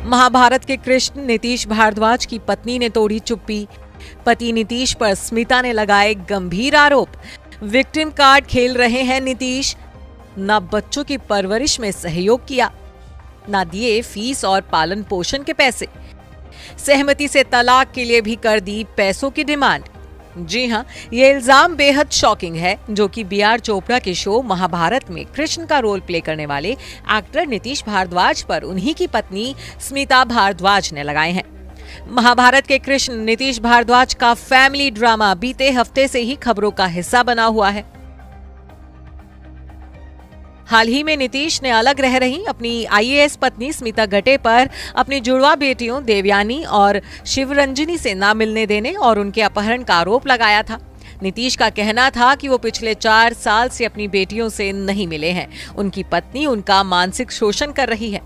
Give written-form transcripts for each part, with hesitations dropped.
महाभारत के कृष्ण नीतीश भारद्वाज की पत्नी ने तोड़ी चुप्पी। पति नीतीश पर स्मिता ने लगाए गंभीर आरोप। विक्टिम कार्ड खेल रहे हैं नीतीश। न बच्चों की परवरिश में सहयोग किया, न दिए फीस और पालन पोषण के पैसे। सहमति से तलाक के लिए भी कर दी पैसों की डिमांड। जी हां, ये इल्जाम बेहद शॉकिंग है, जो कि बी.आर. चोपड़ा के शो महाभारत में कृष्ण का रोल प्ले करने वाले एक्टर नीतीश भारद्वाज पर उन्हीं की पत्नी स्मिता भारद्वाज ने लगाए हैं। महाभारत के कृष्ण नीतीश भारद्वाज का फैमिली ड्रामा बीते हफ्ते से ही खबरों का हिस्सा बना हुआ है। हाल ही में नीतीश ने अलग रह रही अपनी आईएएस पत्नी स्मिता गटे पर अपनी जुड़वा बेटियों देवयानी और शिवरंजनी से ना मिलने देने और उनके अपहरण का आरोप लगाया था। नीतीश का कहना था कि वो पिछले 4 साल से अपनी बेटियों से नहीं मिले हैं। उनकी पत्नी उनका मानसिक शोषण कर रही है,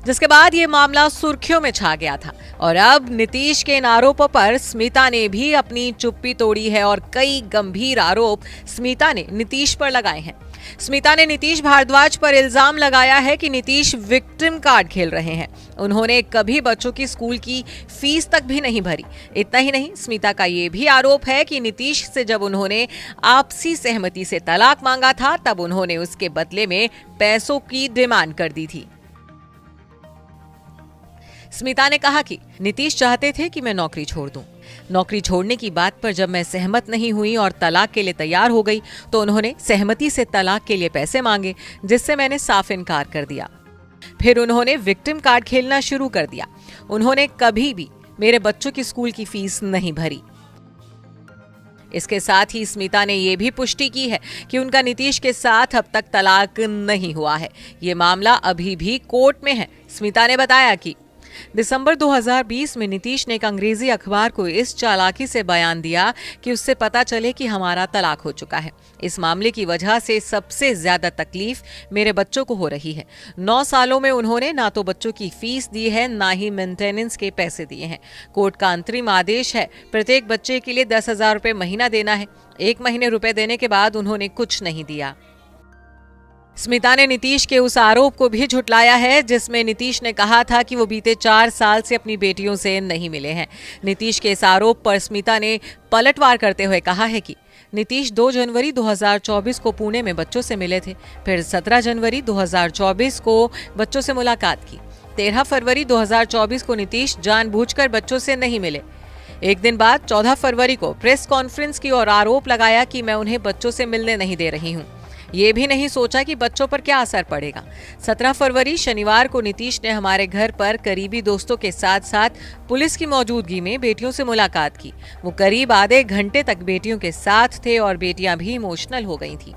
जिसके बाद ये मामला सुर्खियों में छा गया था। और अब नीतीश के इन आरोपों पर स्मिता ने भी अपनी चुप्पी तोड़ी है और कई गंभीर आरोप स्मिता ने नीतीश पर लगाए हैं। स्मिता ने नीतीश भारद्वाज पर इल्जाम लगाया है कि नीतीश विक्टिम कार्ड खेल रहे हैं। उन्होंने कभी बच्चों की स्कूल की फीस तक भी नहीं भरी। इतना ही नहीं, स्मिता का ये भी आरोप है कि नीतीश से जब उन्होंने आपसी सहमति से तलाक मांगा था, तब उन्होंने उसके बदले में पैसों की डिमांड कर दी थी। स्मिता ने कहा कि नीतीश चाहते थे कि मैं नौकरी छोड़ दूं। नौकरी छोड़ने की बात पर जब मैं सहमत नहीं हुई और तलाक के लिए तैयार हो गई, तो उन्होंने सहमति से तलाक के लिए पैसे मांगे, जिससे मैंने साफ इनकार कर दिया। फिर उन्होंने विक्टिम कार्ड खेलना शुरू कर दिया। उन्होंने कभी भी मेरे बच्चों की स्कूल की फीस नहीं भरी। इसके साथ ही स्मिता ने यह भी पुष्टि की है कि उनका नीतीश के साथ अब तक तलाक नहीं हुआ है। ये मामला अभी भी कोर्ट में है। स्मिता ने बताया कि दिसंबर 2020 में नीतीश ने एक अंग्रेजी अखबार को इस चालाकी से बयान दिया कि उससे पता चले कि हमारा तलाक हो चुका है। इस मामले की वजह से सबसे ज्यादा तकलीफ मेरे बच्चों को हो रही है। 9 सालों में उन्होंने ना तो बच्चों की फीस दी है, ना ही मेंटेनेंस के पैसे दिए हैं। कोर्ट का अंतरिम आदेश है, प्रत्येक बच्चे के लिए 10,000 रुपए महीना देना है। 1 महीने रुपए देने के बाद उन्होंने कुछ नहीं दिया। स्मिता ने नीतीश के उस आरोप को भी झुटलाया है, जिसमें नीतीश ने कहा था कि वो बीते 4 साल से अपनी बेटियों से नहीं मिले हैं। नीतीश के इस आरोप पर स्मिता ने पलटवार करते हुए कहा है कि नीतीश 2 जनवरी 2024 को पुणे में बच्चों से मिले थे। फिर 17 जनवरी 2024 को बच्चों से मुलाकात की। 13 फरवरी 2024 को नीतीश जानबूझकर बच्चों से नहीं मिले। एक दिन बाद 14 फरवरी को प्रेस कॉन्फ्रेंस की और आरोप लगाया कि मैं उन्हें बच्चों से मिलने नहीं दे रही हूं। ये भी नहीं सोचा कि बच्चों पर क्या असर पड़ेगा। 17 फरवरी शनिवार को नीतीश ने हमारे घर पर करीबी दोस्तों के साथ साथ पुलिस की मौजूदगी में बेटियों से मुलाकात की। वो करीब आधे घंटे तक बेटियों के साथ थे और बेटियां भी इमोशनल हो गई थी।